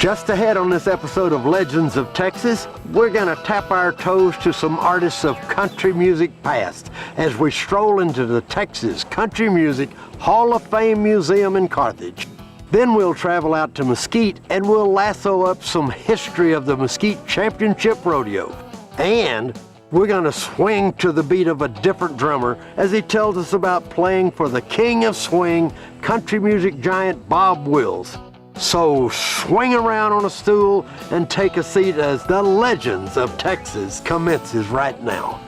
Just ahead on this episode of Legends of Texas, we're going to tap our toes to some artists of country music past as we stroll into the Texas Country Music Hall of Fame Museum in Carthage. Then we'll travel out to Mesquite and we'll lasso up some history of the Mesquite Championship Rodeo. And we're going to swing to the beat of a different drummer as he tells us about playing for the king of swing, country music giant Bob Wills. So swing around on a stool and take a seat as the Legends of Texas commences right now.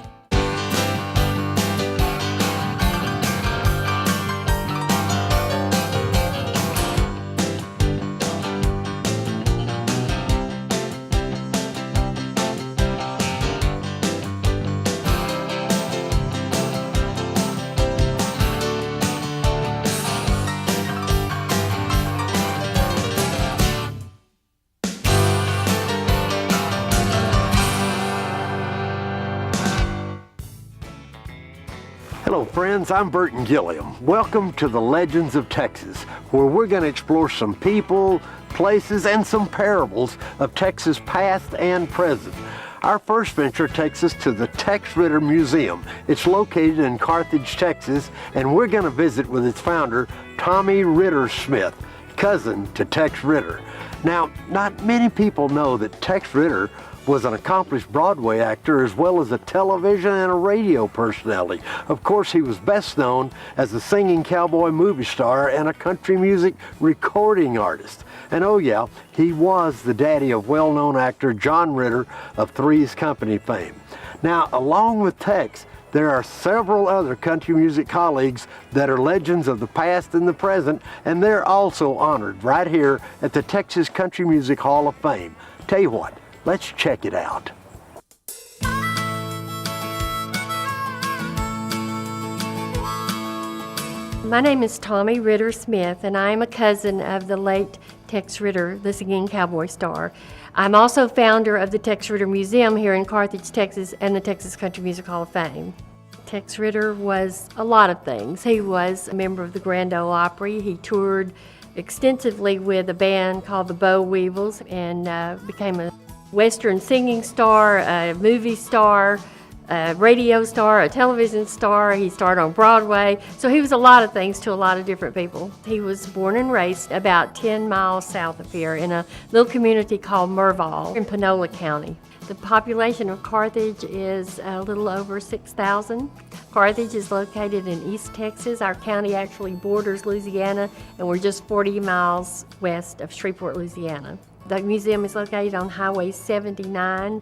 Hello friends, I'm Burton Gilliam. Welcome to the Legends of Texas, where we're going to explore some people, places, and some parables of Texas past and present. Our first venture takes us to the Tex Ritter Museum. It's located in Carthage, Texas, and we're going to visit with its founder, Tommy Ritter Smith, cousin to Tex Ritter. Now, not many people know that Tex Ritter was an accomplished Broadway actor as well as a television and a radio personality. Of course, he was best known as a singing cowboy movie star and a country music recording artist. And oh yeah, he was the daddy of well-known actor John Ritter of Three's Company fame. Now, along with Tex, there are several other country music colleagues that are legends of the past and the present, and they're also honored right here at the Texas Country Music Hall of Fame. Tell you what, let's check it out. My name is Tommy Ritter Smith, and I am a cousin of the late Tex Ritter, the singing cowboy star. I'm also founder of the Tex Ritter Museum here in Carthage, Texas, and the Texas Country Music Hall of Fame. Tex Ritter was a lot of things. He was a member of the Grand Ole Opry. He toured extensively with a band called the Boll Weevils and became a Western singing star, a movie star, a radio star, a television star. He starred on Broadway. So he was a lot of things to a lot of different people. He was born and raised about 10 miles south of here in a little community called Merval in Panola County. The population of Carthage is a little over 6,000. Carthage is located in East Texas. Our county actually borders Louisiana, and we're just 40 miles west of Shreveport, Louisiana. The museum is located on Highway 79,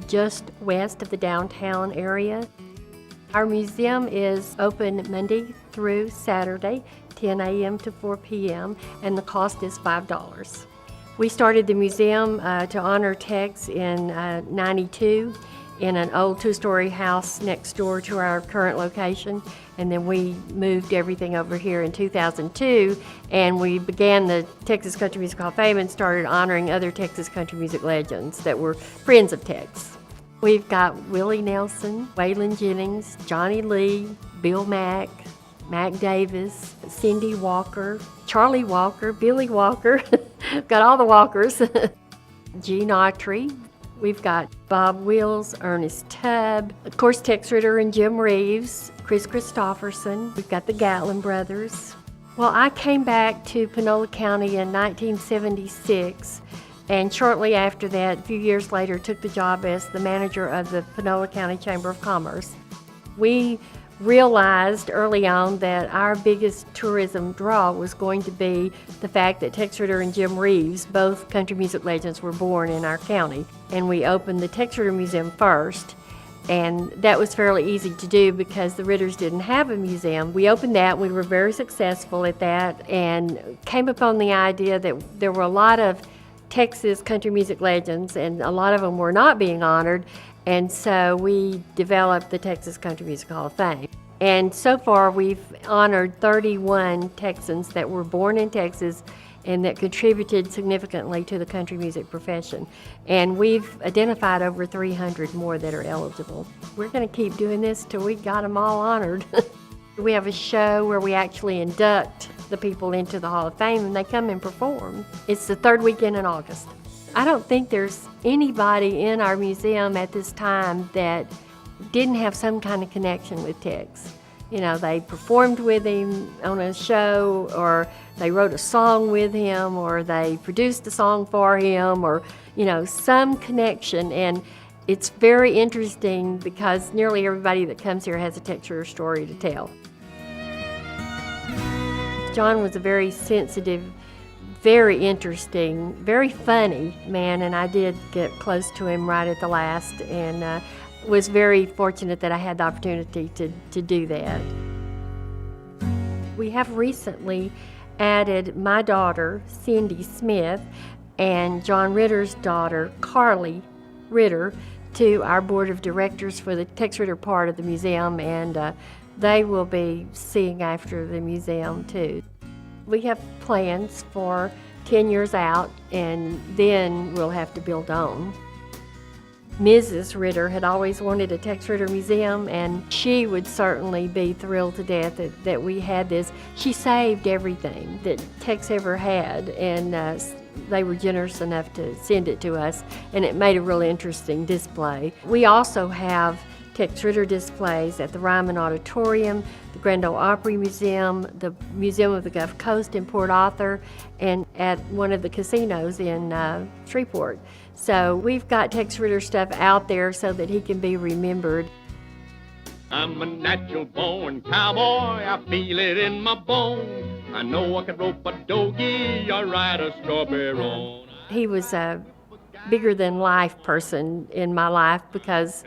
just west of the downtown area. Our museum is open Monday through Saturday, 10 a.m. to 4 p.m., and the cost is $5. We started the museum to honor Tex in '92 in an old two-story house next door to our current location, and then we moved everything over here in 2002, and we began the Texas Country Music Hall of Fame and started honoring other Texas country music legends that were friends of Tex. We've got Willie Nelson, Waylon Jennings, Johnny Lee, Bill Mack, Mac Davis, Cindy Walker, Charlie Walker, Billy Walker, got all the Walkers, Gene Autry. We've got Bob Wills, Ernest Tubb, of course Tex Ritter and Jim Reeves, Chris Christopherson. We've got the Gatlin brothers. Well, I came back to Panola County in 1976, and shortly after that, a few years later, took the job as the manager of the Panola County Chamber of Commerce. We realized early on that our biggest tourism draw was going to be the fact that Tex Ritter and Jim Reeves, both country music legends, were born in our county. And we opened the Tex Ritter Museum first, and that was fairly easy to do because the Ritters didn't have a museum. We opened that, we were very successful at that, and came upon the idea that there were a lot of Texas country music legends, and a lot of them were not being honored. And so we developed the Texas Country Music Hall of Fame. And so far we've honored 31 Texans that were born in Texas and that contributed significantly to the country music profession. And we've identified over 300 more that are eligible. We're going to keep doing this till we got them all honored. We have a show where we actually induct the people into the Hall of Fame, and they come and perform. It's the third weekend in August. I don't think there's anybody in our museum at this time that didn't have some kind of connection with Tex. You know, they performed with him on a show, or they wrote a song with him, or they produced a song for him, or, you know, some connection. And it's very interesting because nearly everybody that comes here has a Tex Ritter story to tell. John was a very sensitive, very interesting, very funny man, and I did get close to him right at the last, and was very fortunate that I had the opportunity to do that. We have recently added my daughter, Cindy Smith, and John Ritter's daughter, Carly Ritter, to our board of directors for the Tex Ritter part of the museum, and they will be seeing after the museum too. We have plans for 10 years out, and then we'll have to build on. Mrs. Ritter had always wanted a Tex Ritter museum, and she would certainly be thrilled to death that we had this. She saved everything that Tex ever had, and they were generous enough to send it to us, and it made a really interesting display. We also have Tex Ritter displays at the Ryman Auditorium, the Grand Ole Opry Museum, the Museum of the Gulf Coast in Port Arthur, and at one of the casinos in Shreveport. So we've got Tex Ritter stuff out there so that he can be remembered. I'm a natural born cowboy, I feel it in my bones. I know I can rope a dogie or ride a strawberry roan. He was a bigger than life person in my life because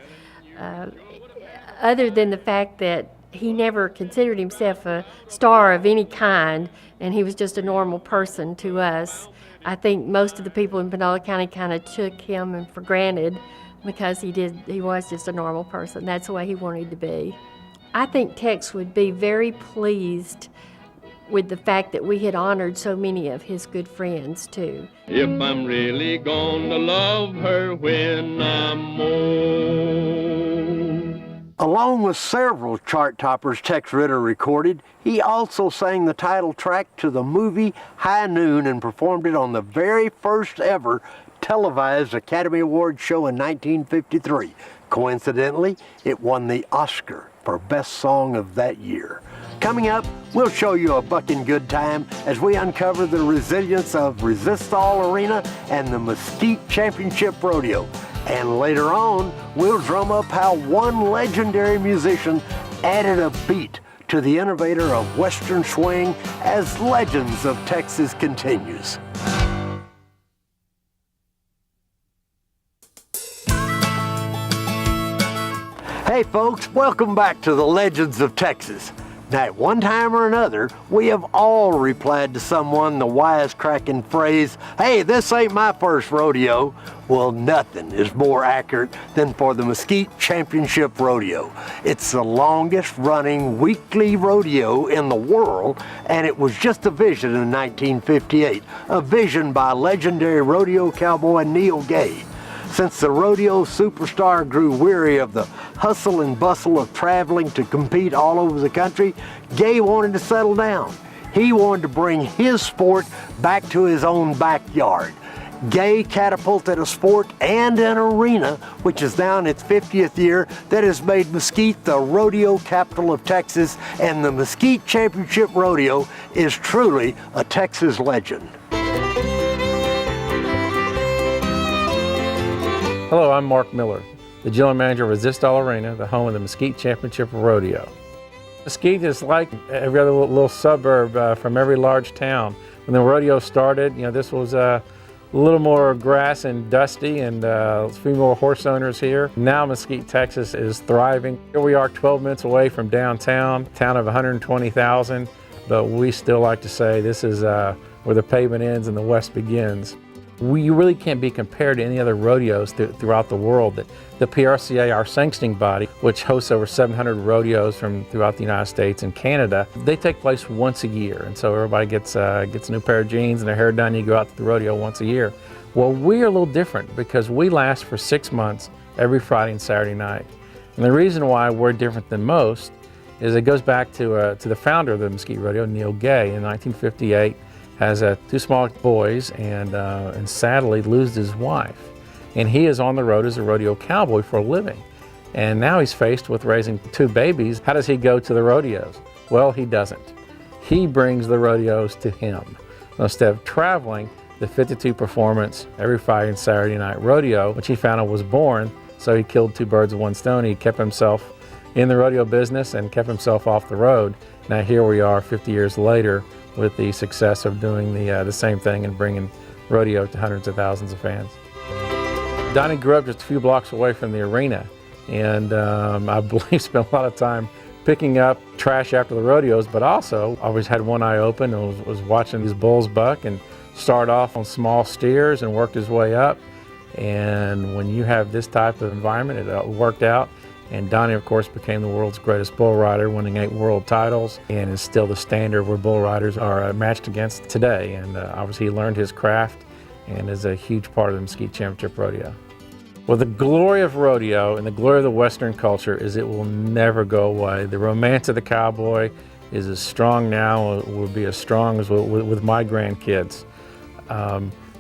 other than the fact that he never considered himself a star of any kind, and he was just a normal person to us, I think most of the people in Panola County kind of took him for granted because he was just a normal person. That's the way he wanted to be. I think Tex would be very pleased with the fact that we had honored so many of his good friends too. If I'm really gonna love her when I'm old. Along with several chart toppers Tex Ritter recorded, he also sang the title track to the movie High Noon and performed it on the very first ever televised Academy Award show in 1953. Coincidentally, it won the Oscar for Best Song of that year. Coming up, we'll show you a bucking good time as we uncover the resilience of Resistol Arena and the Mesquite Championship Rodeo. And later on, we'll drum up how one legendary musician added a beat to the innovator of Western swing as Legends of Texas continues. Hey folks, welcome back to the Legends of Texas. Now, at one time or another, we have all replied to someone the wisecracking phrase, "Hey, this ain't my first rodeo." Well, nothing is more accurate than for the Mesquite Championship Rodeo. It's the longest running weekly rodeo in the world, and it was just a vision in 1958, a vision by legendary rodeo cowboy Neil Gay. Since the rodeo superstar grew weary of the hustle and bustle of traveling to compete all over the country, Gay wanted to settle down. He wanted to bring his sport back to his own backyard. Gay catapulted a sport and an arena, which is now in its 50th year, that has made Mesquite the rodeo capital of Texas, and the Mesquite Championship Rodeo is truly a Texas legend. Hello, I'm Mark Miller, the General Manager of Resistol Arena, the home of the Mesquite Championship Rodeo. Mesquite is like every other little suburb from every large town. When the rodeo started, this was a little more grass and dusty, and a few more horse owners here. Now Mesquite, Texas is thriving. Here we are 12 minutes away from downtown, town of 120,000, but we still like to say this is where the pavement ends and the west begins. You really can't be compared to any other rodeos throughout the world. The PRCA, our sanctioning body, which hosts over 700 rodeos from throughout the United States and Canada, they take place once a year. And so everybody gets a new pair of jeans and their hair done, you go out to the rodeo once a year. Well, we're a little different because we last for 6 months every Friday and Saturday night. And the reason why we're different than most is it goes back to the founder of the Mesquite Rodeo, Neil Gay, in 1958. Has two small boys and sadly loses his wife. And he is on the road as a rodeo cowboy for a living. And now he's faced with raising 2 babies. How does he go to the rodeos? Well, he doesn't. He brings the rodeos to him. So instead of traveling, the 52 performance every Friday and Saturday night rodeo, which he found out was born, so he killed 2 birds with 1 stone. He kept himself in the rodeo business and kept himself off the road. Now here we are 50 years later with the success of doing the same thing and bringing rodeo to hundreds of thousands of fans. Donnie grew up just a few blocks away from the arena, and I believe spent a lot of time picking up trash after the rodeos, but also always had one eye open and was watching these bulls buck and start off on small steers and worked his way up. And when you have this type of environment, it worked out. And Donnie, of course, became the world's greatest bull rider, winning 8 world titles, and is still the standard where bull riders are matched against today. And obviously he learned his craft and is a huge part of the Mesquite Championship Rodeo. Well, the glory of rodeo and the glory of the Western culture is it will never go away. The romance of the cowboy is as strong now, will be as strong as with my grandkids.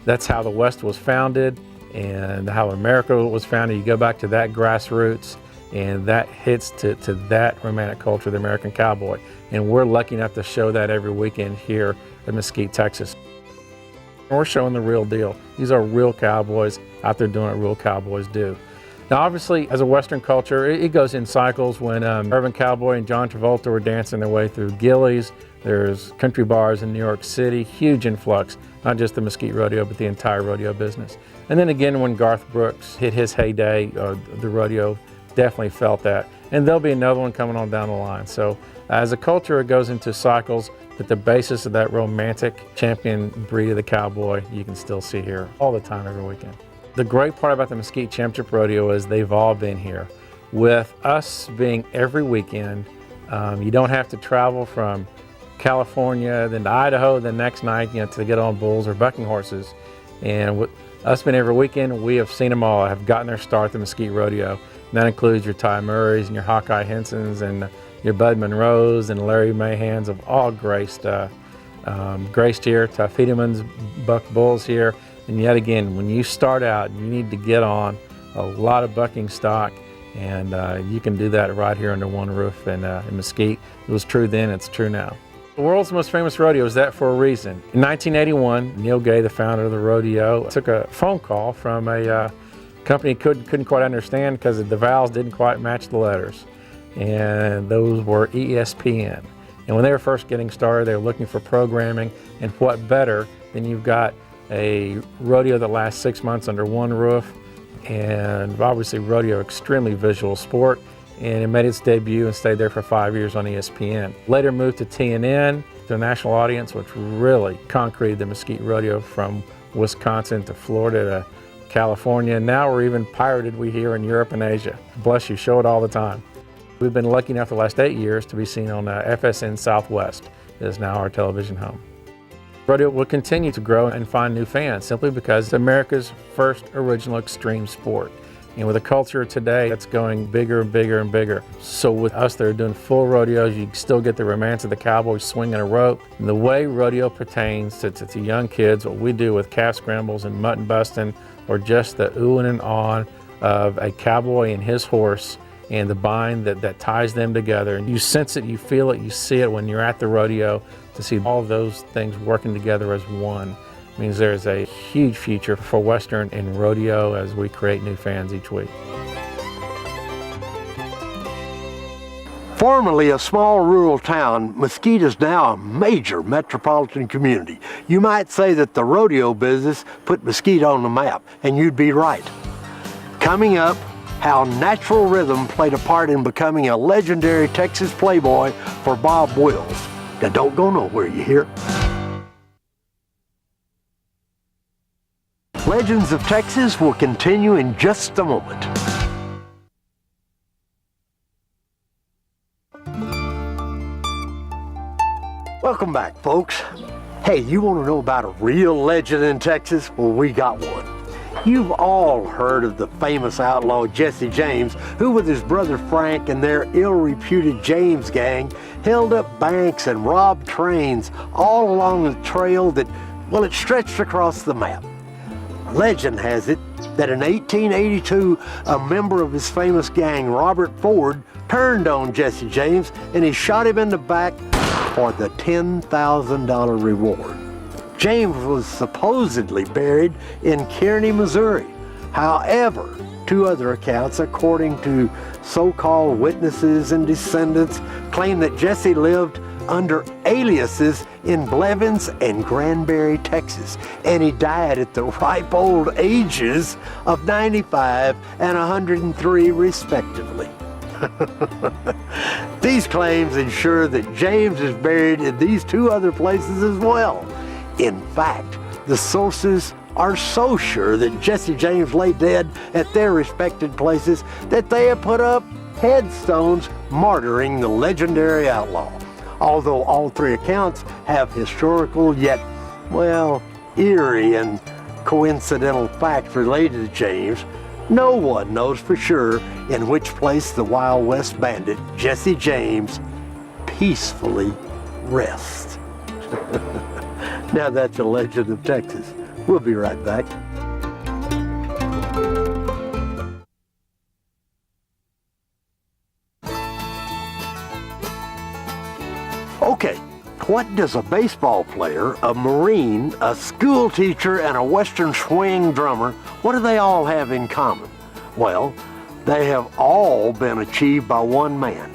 That's how the West was founded and how America was founded. You go back to that grassroots, and that hits to that romantic culture, the American cowboy. And we're lucky enough to show that every weekend here in Mesquite, Texas. We're showing the real deal. These are real cowboys out there doing what real cowboys do. Now obviously, as a Western culture, it goes in cycles. When Urban Cowboy and John Travolta were dancing their way through Gilley's, there's country bars in New York City, huge influx, not just the Mesquite Rodeo, but the entire rodeo business. And then again, when Garth Brooks hit his heyday, the rodeo definitely felt that. And there'll be another one coming on down the line. So as a culture, it goes into cycles, but the basis of that romantic champion breed of the cowboy, you can still see here all the time, every weekend. The great part about the Mesquite Championship Rodeo is they've all been here. With us being every weekend, you don't have to travel from California, then to Idaho the next night, to get on bulls or bucking horses. And with us being every weekend, we have seen them all, have gotten their start at the Mesquite Rodeo. And that includes your Ty Murrays and your Hawkeye Hensons and your Bud Monroes and Larry Mahans have all graced here. Tuff Hedeman's buck bulls here. And yet again, when you start out, you need to get on a lot of bucking stock, and you can do that right here under one roof in Mesquite. It was true then, it's true now. The world's most famous rodeo is that for a reason. In 1981, Neil Gay, the founder of the rodeo, took a phone call from a company he couldn't quite understand because the vowels didn't quite match the letters. And those were ESPN. And when they were first getting started, they were looking for programming, and what better than you've got a rodeo that lasts 6 months under one roof, and obviously rodeo, extremely visual sport, and it made its debut and stayed there for 5 years on ESPN. Later moved to TNN, to a national audience, which really concreted the Mesquite Rodeo from Wisconsin to Florida to California. Now we're even pirated, we hear, in Europe and Asia. Bless you, show it all the time. We've been lucky enough the last 8 years to be seen on FSN Southwest. It is now our television home. Rodeo will continue to grow and find new fans simply because it's America's first original extreme sport. And with a culture today that's going bigger and bigger and bigger. So with us that are doing full rodeos, you still get the romance of the cowboy swinging a rope. And the way rodeo pertains to young kids, what we do with calf scrambles and mutton busting, or just the oohing and awing of a cowboy and his horse, and the bind that ties them together. And you sense it, you feel it, you see it when you're at the rodeo. To see all of those things working together as one means there's a huge future for Western and rodeo as we create new fans each week. Formerly a small rural town, Mesquite is now a major metropolitan community. You might say that the rodeo business put Mesquite on the map, and you'd be right. Coming up, how natural rhythm played a part in becoming a legendary Texas playboy for Bob Wills. Now don't go nowhere, you hear? Legends of Texas will continue in just a moment. Welcome back, folks. Hey, you want to know about a real legend in Texas? Well, we got one. You've all heard of the famous outlaw Jesse James, who with his brother Frank and their ill-reputed James gang held up banks and robbed trains all along a trail that, well, it stretched across the map. Legend has it that in 1882, a member of his famous gang, Robert Ford, turned on Jesse James and he shot him in the back for the $10,000 reward. James was supposedly buried in Kearney, Missouri. However, two other accounts, according to so-called witnesses and descendants, claim that Jesse lived under aliases in Blevins and Granbury, Texas, and he died at the ripe old ages of 95 and 103 respectively. These claims ensure that James is buried in these two other places as well. In fact, the sources are so sure that Jesse James lay dead at their respected places that they have put up headstones martyring the legendary outlaw. Although all three accounts have historical yet, well, eerie and coincidental facts related to James, no one knows for sure in which place the Wild West bandit Jesse James peacefully rests. Now that's a legend of Texas. We'll be right back. Okay, what does a baseball player, a Marine, a school teacher, and a Western swing drummer, what do they all have in common? Well, they have all been achieved by one man,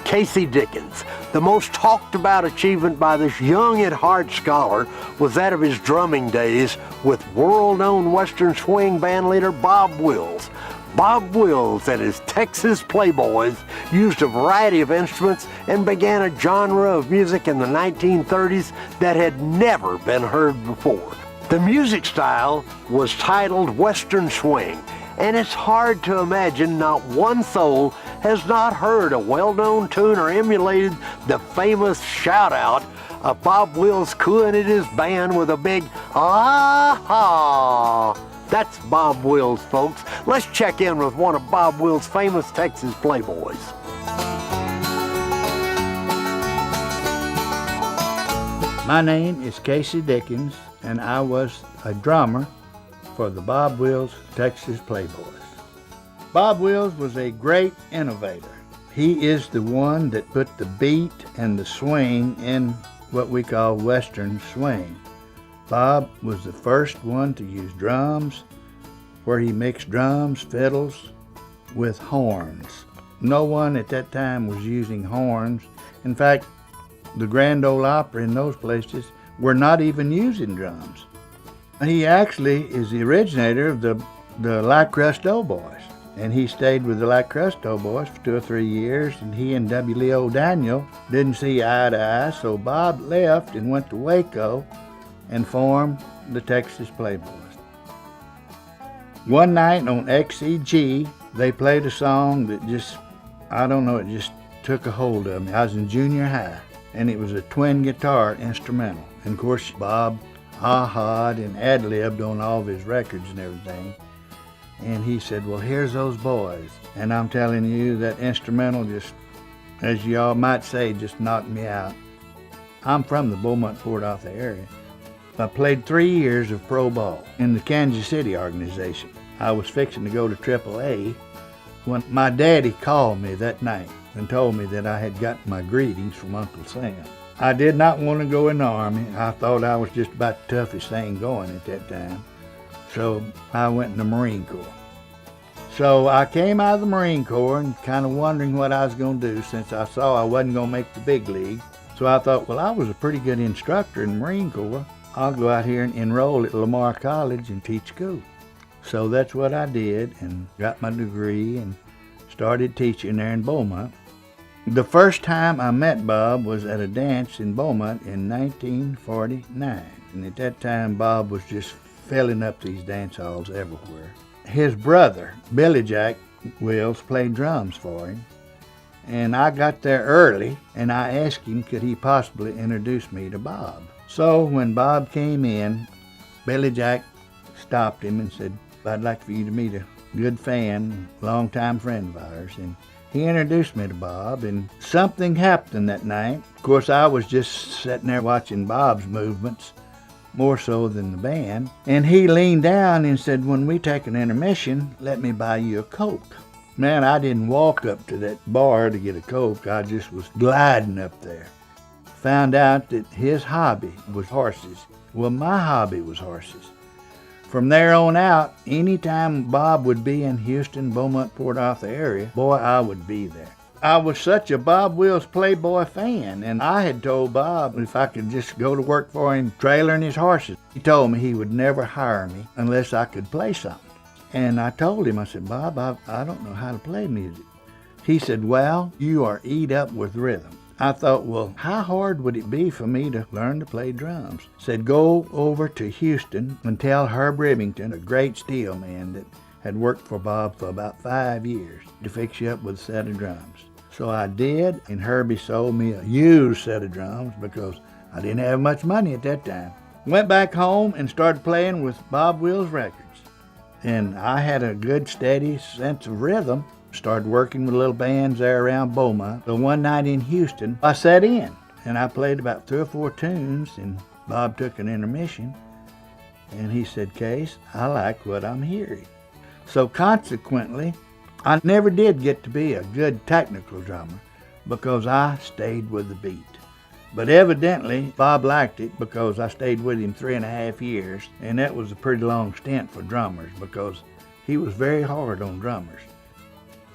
Casey Dickens. The most talked about achievement by this young at heart scholar was that of his drumming days with world-known Western swing band leader Bob Wills. Bob Wills and his Texas Playboys used a variety of instruments and began a genre of music in the 1930s that had never been heard before. The music style was titled Western Swing, and it's hard to imagine not one soul has not heard a well-known tune or emulated the famous shout-out of Bob Wills cooing at his band with a big ah-ha. That's Bob Wills, folks. Let's check in with one of Bob Wills' famous Texas Playboys. My name is Casey Dickens, and I was a drummer for the Bob Wills Texas Playboys. Bob Wills was a great innovator. He is the one that put the beat and the swing in what we call Western swing. Bob was the first one to use drums, where he mixed drums, fiddles, with horns. No one at that time was using horns. In fact, the Grand Ole Opry in those places were not even using drums. He actually is the originator of the Like Crust Doughboys, and he stayed with the Like Crust Doughboys for 2 or 3 years, and he and W. Lee O'Daniel didn't see eye to eye, so Bob left and went to Waco and formed the Texas Playboys. One night on XEG, they played a song that just, I don't know, it just took a hold of me. I was in junior high, and it was a twin guitar instrumental. And of course, Bob ha-ha'd and ad-libbed on all of his records and everything. And he said, well, here's those boys. And I'm telling you, that instrumental just, as y'all might say, just knocked me out. I'm from the Beaumont-Port Arthur area. I played 3 years of pro ball in the Kansas City organization. I was fixing to go to AAA when my daddy called me that night and told me that I had gotten my greetings from Uncle Sam. I did not want to go in the Army. I thought I was just about the toughest thing going at that time. So I went in the Marine Corps. So I came out of the Marine Corps and kind of wondering what I was going to do since I saw I wasn't going to make the big league. So I thought, well, I was a pretty good instructor in the Marine Corps. I'll go out here and enroll at Lamar College and teach school. So that's what I did and got my degree and started teaching there in Beaumont. The first time I met Bob was at a dance in Beaumont in 1949. And at that time, Bob was just filling up these dance halls everywhere. His brother, Billy Jack Wills, played drums for him. And I got there early, and I asked him could he possibly introduce me to Bob. So when Bob came in, Billy Jack stopped him and said, I'd like for you to meet a good fan, longtime friend of ours. And he introduced me to Bob, and something happened that night. Of course, I was just sitting there watching Bob's movements, more so than the band. And he leaned down and said, when we take an intermission, let me buy you a Coke. Man, I didn't walk up to that bar to get a Coke. I just was gliding up there. Found out that his hobby was horses. Well, my hobby was horses. From there on out, anytime Bob would be in Houston, Beaumont, Port Arthur area, boy, I would be there. I was such a Bob Wills Playboy fan, and I had told Bob if I could just go to work for him trailering his horses. He told me he would never hire me unless I could play something. And I told him, I said, Bob, I don't know how to play music. He said, well, you are eat up with rhythm. I thought, well, how hard would it be for me to learn to play drums? Said, go over to Houston and tell Herb Rivington, a great steel man that had worked for Bob for about 5 years, to fix you up with a set of drums. So I did, and Herbie sold me a used set of drums because I didn't have much money at that time. Went back home and started playing with Bob Wills records. And I had a good, steady sense of rhythm. Started working with little bands there around Beaumont. So one night in Houston, I sat in, and I played about 3 or 4 tunes, and Bob took an intermission, and he said, Case, I like what I'm hearing. So consequently, I never did get to be a good technical drummer because I stayed with the beat. But evidently, Bob liked it because I stayed with him 3.5 years, and that was a pretty long stint for drummers because he was very hard on drummers.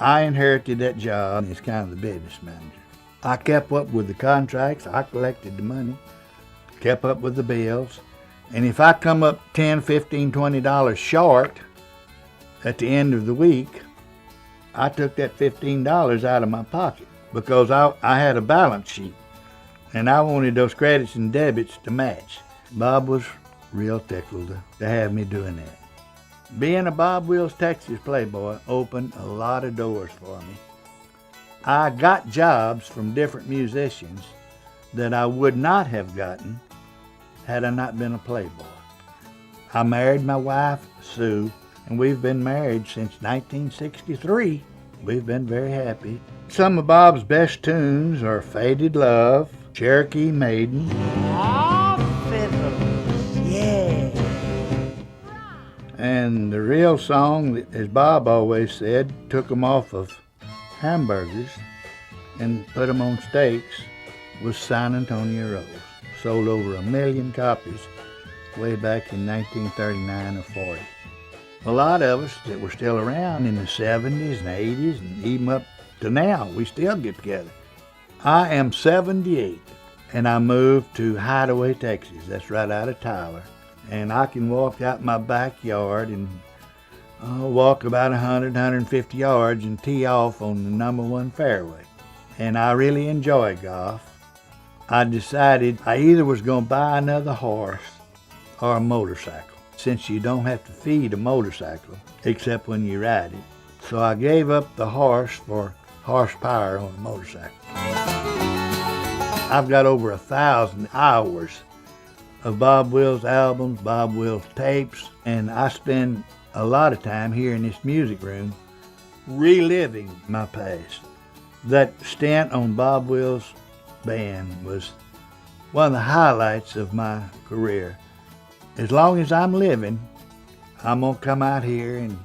I inherited that job as kind of the business manager. I kept up with the contracts, I collected the money, kept up with the bills, and if I come up $10, $15, $20 short at the end of the week, I took that $15 out of my pocket because I had a balance sheet, and I wanted those credits and debits to match. Bob was real tickled to have me doing that. Being a Bob Wills Texas Playboy opened a lot of doors for me. I got jobs from different musicians that I would not have gotten had I not been a Playboy. I married my wife, Sue, and we've been married since 1963. We've been very happy. Some of Bob's best tunes are Faded Love, Cherokee Maiden, and the real song, as Bob always said, took them off of hamburgers and put them on steaks, was San Antonio Rose. Sold over 1 million copies way back in 1939 or 40. A lot of us that were still around in the 70s and 80s and even up to now, we still get together. I am 78 and I moved to Hideaway, Texas. That's right out of Tyler. And I can walk out my backyard and walk about 100, 150 yards and tee off on the #1 fairway. And I really enjoy golf. I decided I either was going to buy another horse or a motorcycle, since you don't have to feed a motorcycle except when you ride it. So I gave up the horse for horsepower on a motorcycle. I've got over 1,000 hours of Bob Wills albums, Bob Wills tapes, and I spend a lot of time here in this music room reliving my past. That stint on Bob Wills Band was one of the highlights of my career. As long as I'm living, I'm going to come out here and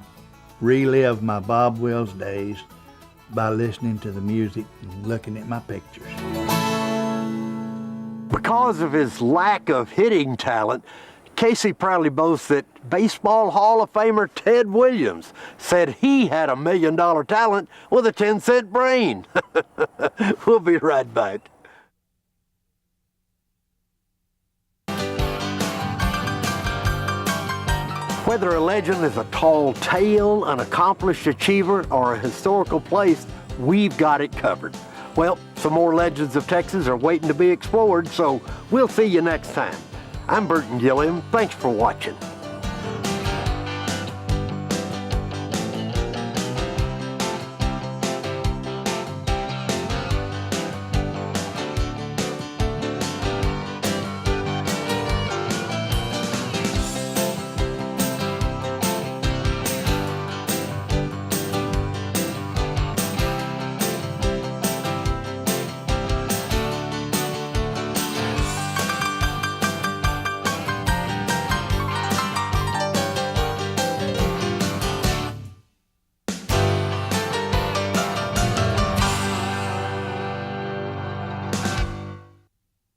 relive my Bob Wills days by listening to the music and looking at my pictures. Because of his lack of hitting talent, Casey proudly boasts that Baseball Hall of Famer Ted Williams said he had $1 million talent with a 10-cent brain. We'll be right back. Whether a legend is a tall tale, an accomplished achiever, or a historical place, we've got it covered. Well, some more legends of Texas are waiting to be explored, so we'll see you next time. I'm Burton Gilliam. Thanks for watching.